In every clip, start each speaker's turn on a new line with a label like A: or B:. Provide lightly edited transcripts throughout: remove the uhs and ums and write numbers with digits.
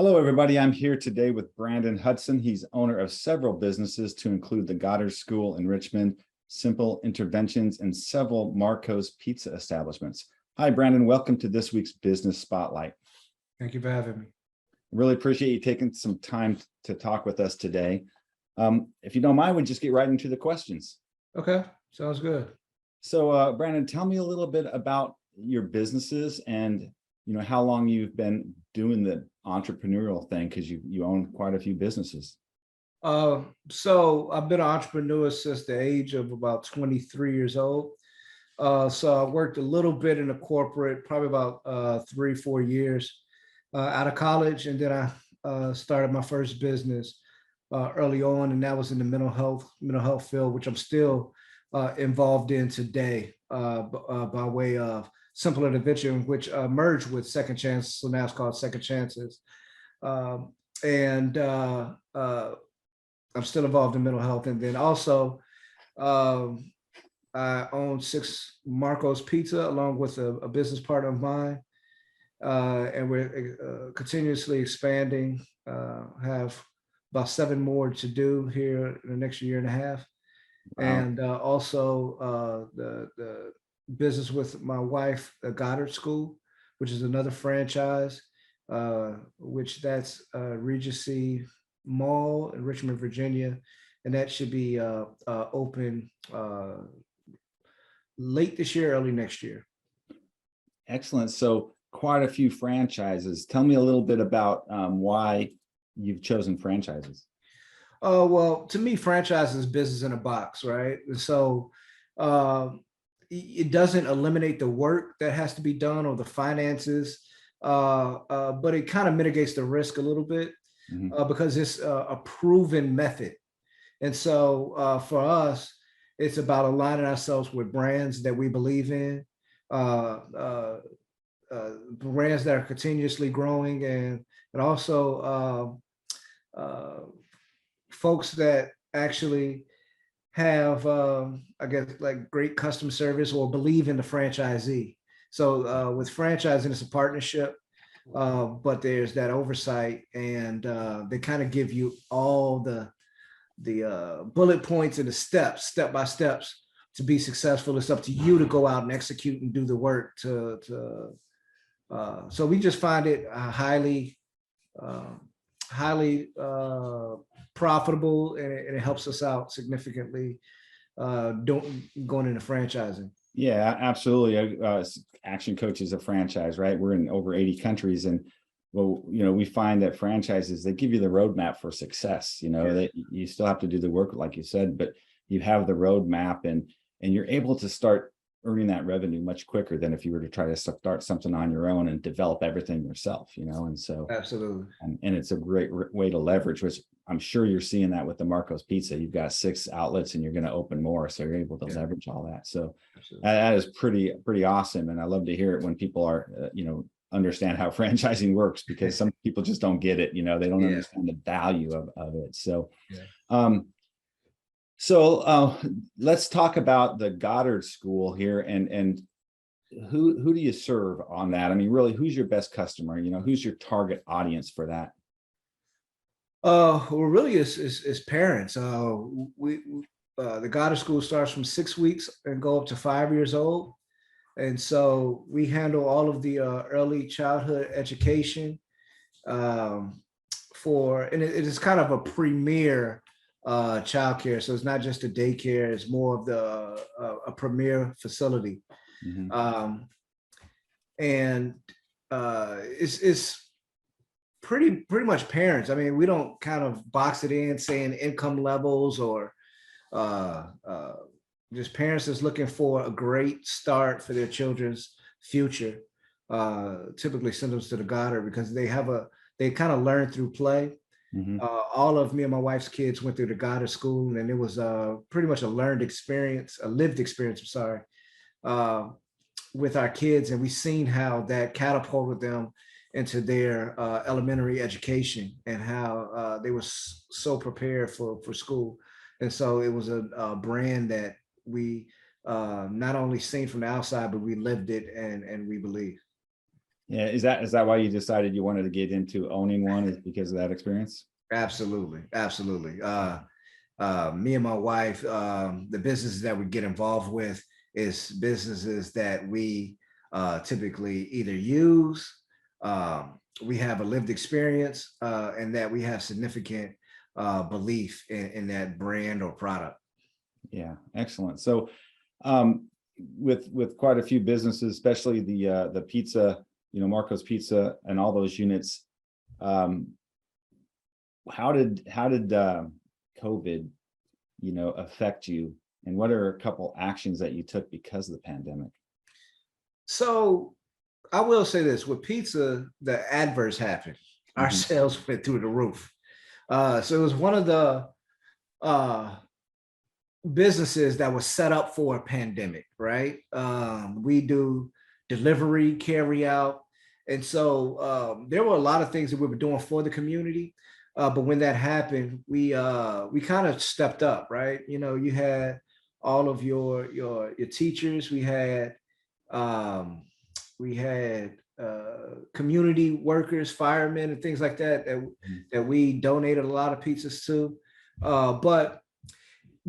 A: Hello, everybody. I'm here today with Brandon Hudson. He's owner of several businesses to include the Goddard School in Richmond, Simple Interventions, and several Marco's Pizza establishments. Hi, Brandon. Welcome to this week's Business Spotlight.
B: Thank you for having me.
A: Really appreciate you taking some time to talk with us today. If you don't mind, we'll just get right into the questions.
B: Okay, sounds good.
A: So, Brandon, tell me a little bit about your businesses and how long you've been doing the entrepreneurial thing, because you own quite a few businesses.
B: So I've been an entrepreneur since the age of about 23 years old. So I worked a little bit in the corporate, probably about 3-4 years out of college, and then I started my first business early on, and that was in the mental health field, which I'm still involved in today by way of Simple Intervention, which merged with Second Chance, so now it's called Second Chances. And I'm still involved in mental health. And then also, I own 6 Marco's Pizza along with a business partner of mine. And we're continuously expanding, have about 7 more to do here in the next year and a half.
A: Wow.
B: And also the business with my wife, the Goddard School, which is another franchise, which that's Regency Mall in Richmond, Virginia, and that should be open late this year, early next year.
A: Excellent. So quite a few franchises. Tell me a little bit about why you've chosen franchises.
B: Well, to me, franchise is business in a box, right? And so it doesn't eliminate the work that has to be done or the finances, but it kind of mitigates the risk a little bit because it's a proven method. And so for us, it's about aligning ourselves with brands that we believe in, brands that are continuously growing, and also folks that actually have, I guess, like great customer service or believe in the franchisee. So with franchising, it's a partnership, but there's that oversight, and they kind of give you all the bullet points and the step by steps to be successful. It's up to you to go out and execute and do the work so we just find it highly profitable, and it helps us out significantly going into franchising.
A: Yeah, absolutely. Action Coach is a franchise, right? We're in over 80 countries, and we find that franchises, they give you the roadmap for success. That you still have to do the work, like you said, but you have the roadmap, and you're able to start earning that revenue much quicker than if you were to try to start something on your own and develop everything yourself, and so
B: Absolutely.
A: And it's a great way to leverage, which I'm sure you're seeing that with the Marco's Pizza. You've got 6 outlets and you're going to open more, so you're able to leverage all that. So that is pretty awesome, and I love to hear it when people are understand how franchising works, because some people just don't get it. They don't understand the value of it. So let's talk about the Goddard School here, and who do you serve on that? I mean, really, who's your best customer? Who's your target audience for that?
B: Well, really, is parents. The Goddard School starts from 6 weeks and go up to 5 years old, and so we handle all of the early childhood education and it is kind of a premier childcare. So it's not just a daycare; it's more of a premier facility. And it's pretty much parents. I mean, we don't kind of box it in saying income levels or just parents that's looking for a great start for their children's future. Typically send them to the Goddard because they kind of learn through play. All of me and my wife's kids went through the Goddard School, and it was pretty much a lived experience, with our kids, and we've seen how that catapulted them into their elementary education, and how they were so prepared for school. And so it was a brand that we not only seen from the outside, but we lived it, and we believe.
A: Yeah. Is that why you decided you wanted to get into owning one, is because of that experience?
B: Absolutely, absolutely. Me and my wife, the businesses that we get involved with is businesses that we typically either use, we have a lived experience, and that we have significant belief in that brand or product.
A: Yeah, excellent. So, with quite a few businesses, especially the pizza, Marco's Pizza and all those units, um, how did COVID, affect you, and what are a couple actions that you took because of the pandemic?
B: So I will say this: with pizza, the adverse happened. Our
A: Mhm.
B: sales went through the roof. So it was one of the uh, businesses that was set up for a pandemic, right? We do delivery, carry out. And so there were a lot of things that we were doing for the community. But when that happened, we kind of stepped up, right? You had all of your teachers, um, we had community workers, firemen, and things like that
A: Mhm.
B: that we donated a lot of pizzas to. But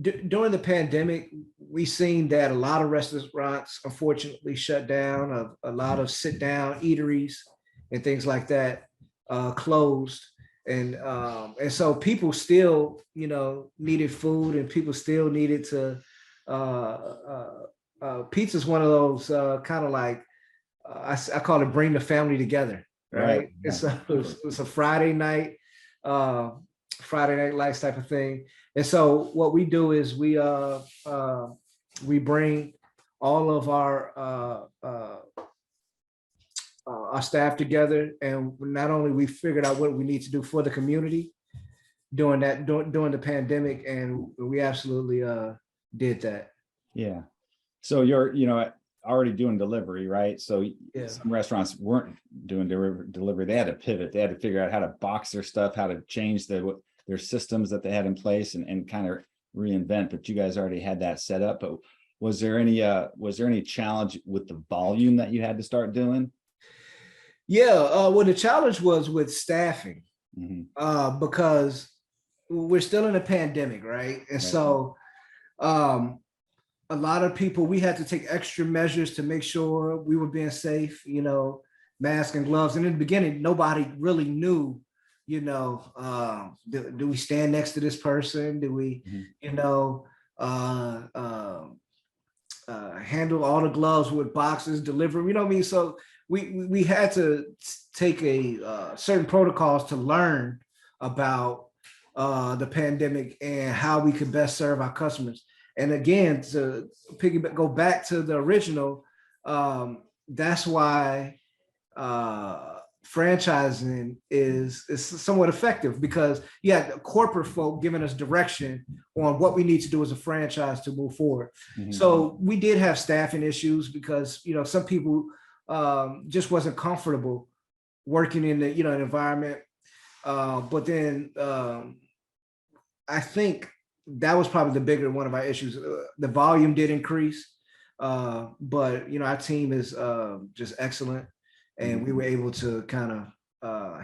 B: during the pandemic, we seen that a lot of restaurants unfortunately shut down, a lot of sit down eateries and things like that closed. And so people still, needed food, and people still needed to pizza's one of those kind of like I call it bring the family together,
A: Right.
B: right?
A: Yeah.
B: It's a uh, Friday night lights type of thing. And so what we do is we bring all of our staff together, and not only we figured out what we need to do for the community during the pandemic, and we absolutely did that.
A: Yeah. So you're, already doing delivery, right? So
B: Yeah.
A: some restaurants weren't doing delivery. They had to pivot. They had to figure out how to box their stuff, how to change their systems that they had in place, and kind of reinvent. But you guys already had that set up. But was there any challenge with the volume that you had to start doing?
B: Yeah, well, the challenge was with staffing,
A: Mhm.
B: because we're still in a pandemic, right? And
A: Right.
B: so um, a lot of people, we had to take extra measures to make sure we were being safe, mask and gloves. And in the beginning, nobody really knew, do we stand next to this person? Do we,
A: Mhm.
B: uh, uh, handle all the gloves with boxes, deliver? You know what I mean? So we had to take a certain protocols to learn about the pandemic and how we could best serve our customers. And again, to go back to the original, that's why franchising is somewhat effective, because you had corporate folk giving us direction on what we need to do as a franchise to move forward.
A: Mhm.
B: So we did have staffing issues because some people just wasn't comfortable working in the an environment. But then I think that was probably the bigger one of our issues. The volume did increase, but our team is just excellent, and we were able to kind of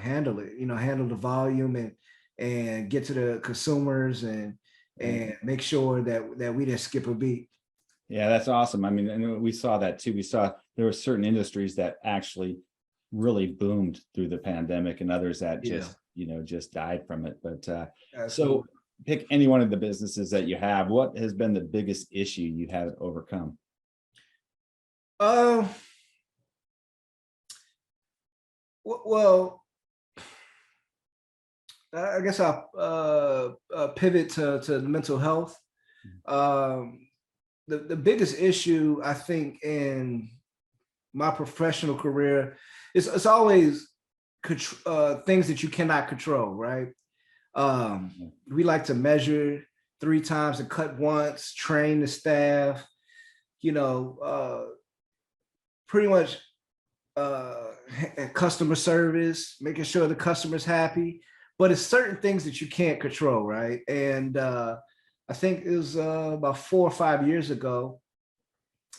B: handle it. Handle the volume and get to the consumers and make sure that we didn't skip a beat.
A: Yeah, that's awesome. I mean, and we saw that too. We saw there were certain industries that actually really boomed through the pandemic, and others that just died from it. But so
B: Absolutely.
A: pick any one of the businesses that you have. What has been the biggest issue you had to overcome?
B: Uh, well, I guess I'll pivot to the mental health. Um, the biggest issue, I think, in my professional career is it's always things that you cannot control, right? We like to measure 3 times and cut once, train the staff, pretty much customer service, making sure the customer's happy. But it's certain things that you can't control, right? And I think it was about 4 or 5 years ago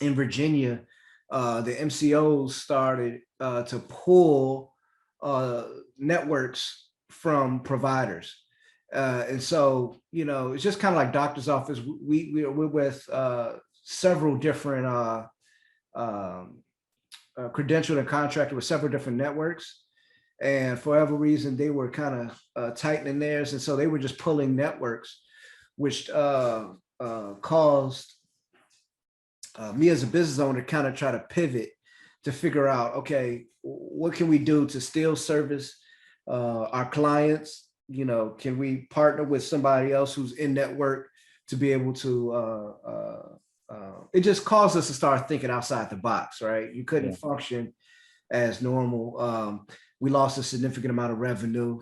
B: in Virginia, the MCOs started to pull networks from providers. And so, it's just kind of like doctor's office. We're with several different credentialed and contracted with several different networks. And for whatever reason, they were kind of tightening theirs. And so they were just pulling networks, which caused me as a business owner kind of try to pivot to figure out, okay, what can we do to still service our clients? Can we partner with somebody else who's in network to be able to, it just caused us to start thinking outside the box, right? You couldn't function as normal. We lost a significant amount of revenue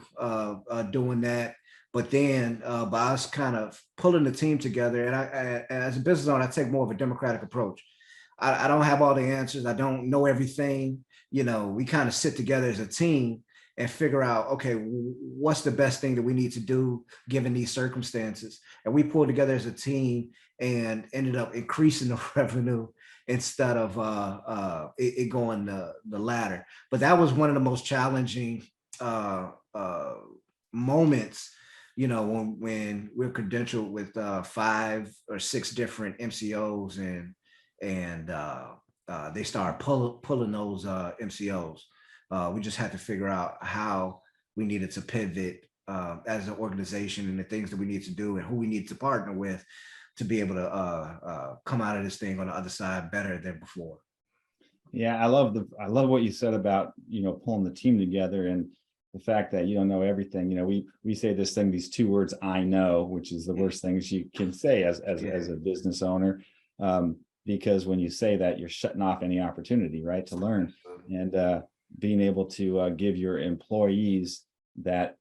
B: doing that. But then by us kind of pulling the team together, and I as a business owner, I take more of a democratic approach. I don't have all the answers. I don't know everything. We kind of sit together as a team and figure out, okay, what's the best thing that we need to do given these circumstances? And we pulled together as a team and ended up increasing the revenue instead of it going the latter. But that was one of the most challenging moments, when we're credentialed with 5 or 6 different MCOs and they start pulling those MCOs. We just had to figure out how we needed to pivot as an organization and the things that we need to do and who we need to partner with to be able to come out of this thing on the other side better than before.
A: Yeah, I love what you said about, pulling the team together and the fact that you don't know everything. We say this thing, these 2 words, I know, which is the worst things you can say as a business owner. Because when you say that, you're shutting off any opportunity, right, to learn. And being able to give your employees that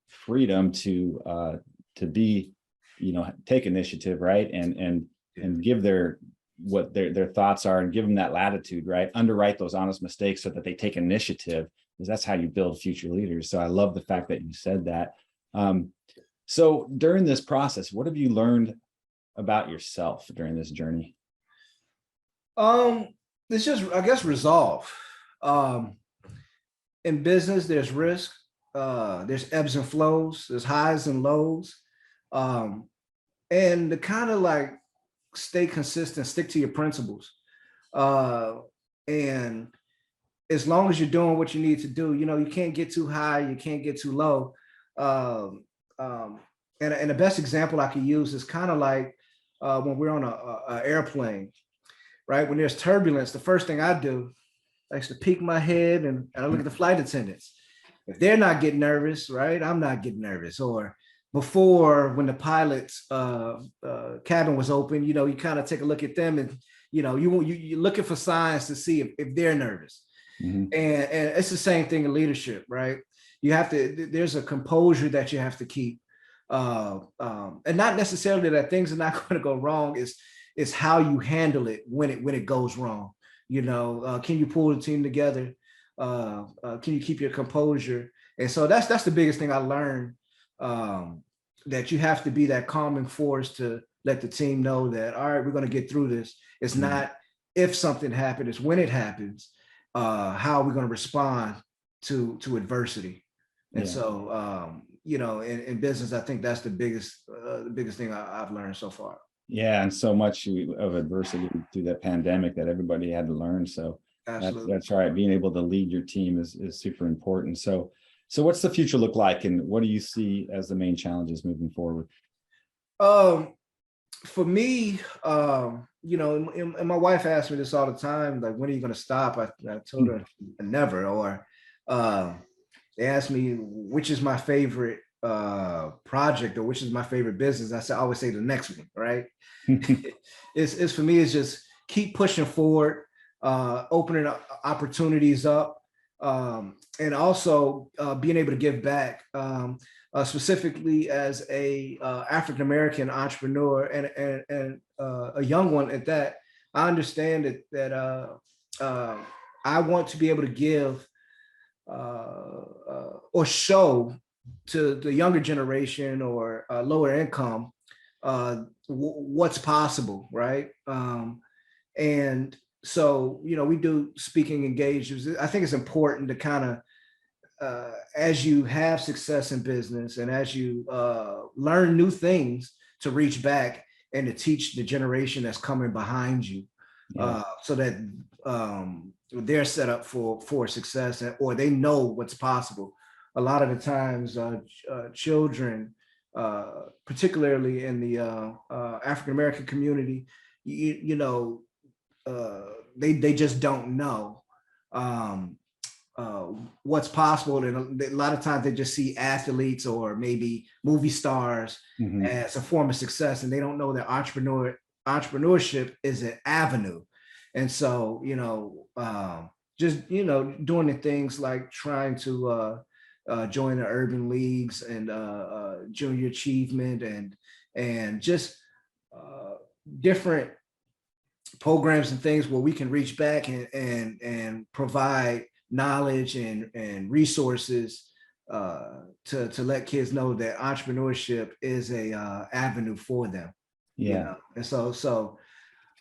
A: freedom to be, take initiative, right, and give what their thoughts are and give them that latitude, right, underwrite those honest mistakes so that they take initiative, because that's how you build future leaders. So I love the fact that you said that. So during this process, what have you learned about yourself during this journey?
B: It's just, I guess, resolve. In business, there's risk, there's ebbs and flows, there's highs and lows. And to kind of like stay consistent, stick to your principles. And as long as you're doing what you need to do, you can't get too high, you can't get too low. And the best example I could use is kind of like when we're on an airplane, right? When there's turbulence, the first thing I do, I used to peek my head and I look at the flight attendants. If they're not getting nervous, right, I'm not getting nervous. Or before, when the pilot's cabin was open, you kind of take a look at them and, you're looking for signs to see if they're nervous. Mm-hmm. And it's the same thing in leadership, right? There's a composure that you have to keep. And not necessarily that things are not going to go wrong. It's how you handle it when it goes wrong. Can you pull the team together? Can you keep your composure? And so that's the biggest thing I learned, that you have to be that calming force to let the team know that, all right, we're going to get through this. It's not if something happens, it's when it happens, how are we going to respond to adversity? And so, in business, I think that's the biggest thing I've learned so far.
A: Yeah, and so much of adversity through that pandemic that everybody had to learn. So that's right. Being able to lead your team is super important. So what's the future look like, and what do you see as the main challenges moving forward?
B: For me, and my wife asks me this all the time, like, when are you going to stop? I told her never. Or they asked me, which is my favorite project, or which is my favorite business. I always say the next one, right? It's for me, it's just keep pushing forward, opening up opportunities up, and also being able to give back, specifically as a African-American entrepreneur and a young one at that. I understand that I want to be able to give or show to the younger generation or lower income what's possible, right? And So, we do speaking engagements. I think it's important to kind of, as you have success in business and as you learn new things, to reach back and to teach the generation that's coming behind you, so that they're set up for success, or they know what's possible. A lot of the times, children, particularly in the African American community, they just don't know what's possible, and a lot of times they just see athletes or maybe movie stars as a form of success, and they don't know that entrepreneurship is an avenue. And so, just doing the things like trying to join the urban leagues and junior achievement, and just different programs and things where we can reach back and provide knowledge and resources to let kids know that entrepreneurship is a avenue for them. And so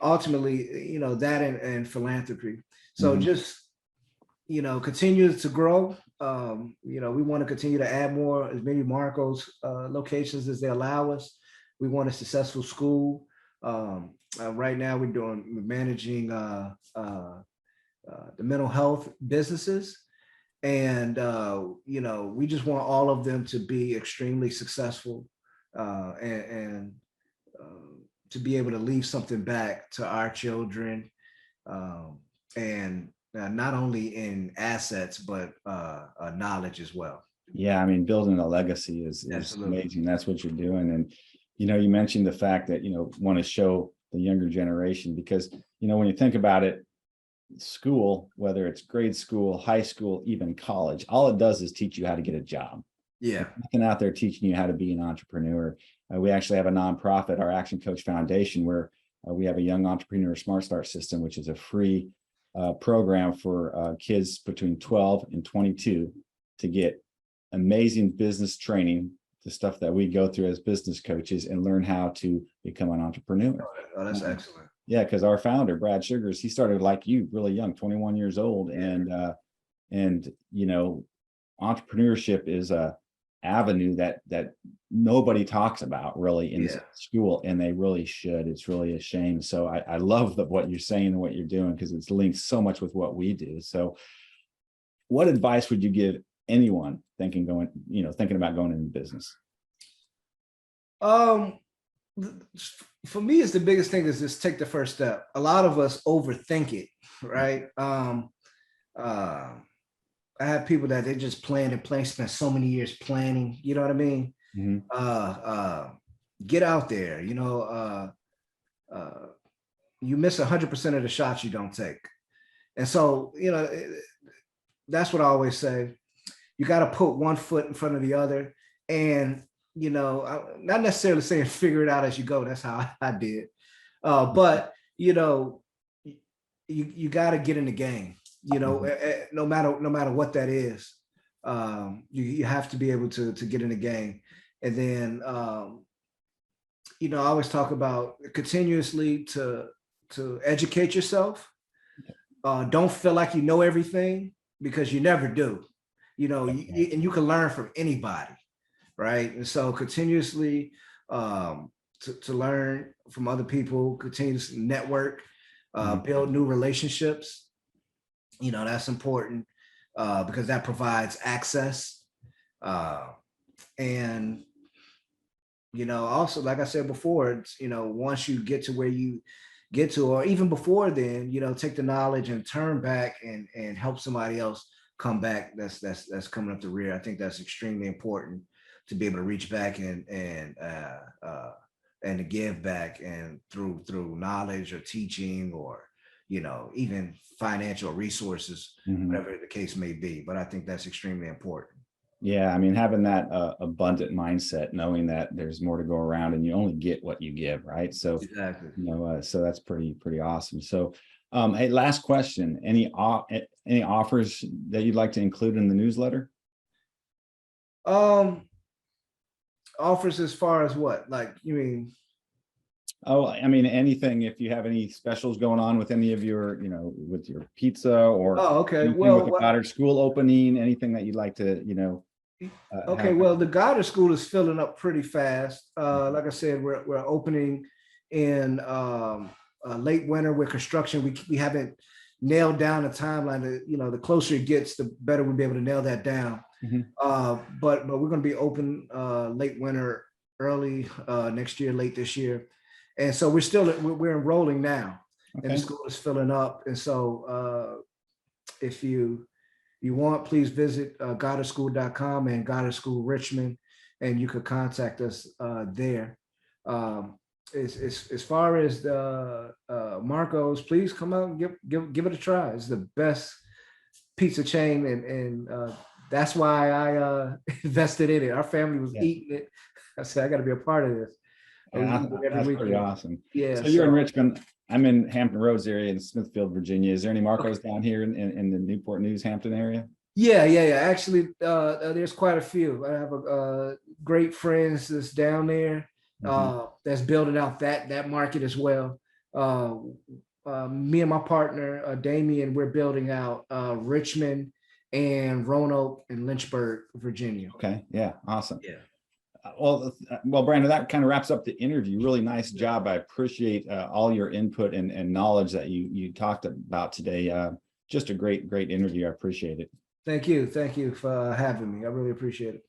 B: ultimately, that and philanthropy. So just continue to grow. We want to continue to add more, as many Marcos locations as they allow us. We want a successful school. Right now we're managing the mental health businesses, and we just want all of them to be extremely successful, and to be able to leave something back to our children, and not only in assets but knowledge as well.
A: Yeah, I mean, building a legacy is amazing. That's what you're doing. And you mentioned the fact that want to show the younger generation, because when you think about it, school, whether it's grade school, high school, even college, all it does is teach you how to get a job.
B: Yeah.
A: Nothing out there teaching you how to be an entrepreneur. We actually have a nonprofit, our Action Coach Foundation, where we have a young entrepreneur Smart Start system, which is a free program for kids between 12 and 22 to get amazing business training, the stuff that we go through as business coaches, and learn how to become an entrepreneur.
B: Oh, that's excellent.
A: Yeah, because our founder, Brad Sugars, he started like you, really young, 21 years old. And entrepreneurship is a avenue that nobody talks about really in school, and they really should. It's really a shame. So I love what you're saying and what you're doing, because it's linked so much with what we do. So what advice would you give anyone thinking about going into business?
B: For me, it's the biggest thing is just take the first step. A lot of us overthink it, right? I have people that they just plan and plan, spend so many years planning, you know what I mean? Get out there, you miss 100% of the shots you don't take. And so, that's what I always say. You got to put one foot in front of the other, and not necessarily saying figure it out as you go. That's how I did. But you got to get in the game, no matter what that is. You have to be able to get in the game. And then, I always talk about continuously to educate yourself. Don't feel like you know everything, because you never do, and you can learn from anybody. Right. And so continuously to learn from other people, continue to network, build new relationships. That's important, because that provides access. And, also, like I said before, it's, once you get to where you get to, or even before then, take the knowledge and turn back and help somebody else come back. That's coming up the rear. I think that's extremely important, to be able to reach back and to give back, and through knowledge or teaching, or even financial resources, whatever the case may be. But I think that's extremely important.
A: Yeah, I mean, having that abundant mindset, knowing that there's more to go around, and you only get what you give, right? So
B: exactly.
A: So that's pretty awesome. So, hey, last question: any offers that you'd like to include in the newsletter?
B: Offers as far as what? Like, you mean?
A: Oh, I mean, anything, if you have any specials going on with any of your, with your pizza or
B: Oh, okay.
A: anything with the Goddard School opening, anything that you'd like to,
B: Okay,
A: have.
B: well, the Goddard School is filling up pretty fast. Like I said, we're opening in late winter with construction. We haven't nailed down a timeline. The closer it gets, the better we'll be able to nail that down.
A: Mhm.
B: But we're going to be open late winter, early next year, late this year, and so we're enrolling now, and the
A: Okay.
B: school is filling up. And so if you want, please visit goddardschool.com and Goddard School Richmond, and you could contact us there. As far as the Marco's, please come out and give it a try. It's the best pizza chain, and that's why I invested in it. Our family was eating it. I said, I got to be a part of this.
A: That's pretty awesome.
B: Yeah.
A: So you're in Richmond. I'm in Hampton Roads area in Smithfield, Virginia. Is there any Marco's down here in the Newport News, Hampton area?
B: Yeah. Actually, there's quite a few. I have a great friends that's down there that's building out that market as well. Me and my partner, Damien, we're building out Richmond and Roanoke and Lynchburg, Virginia.
A: Okay. Yeah. Awesome.
B: Yeah.
A: Well, Brandon, that kind of wraps up the interview. Really nice job. I appreciate all your input and knowledge that you talked about today. Just a great interview. I appreciate it.
B: Thank you for having me. I really appreciate it.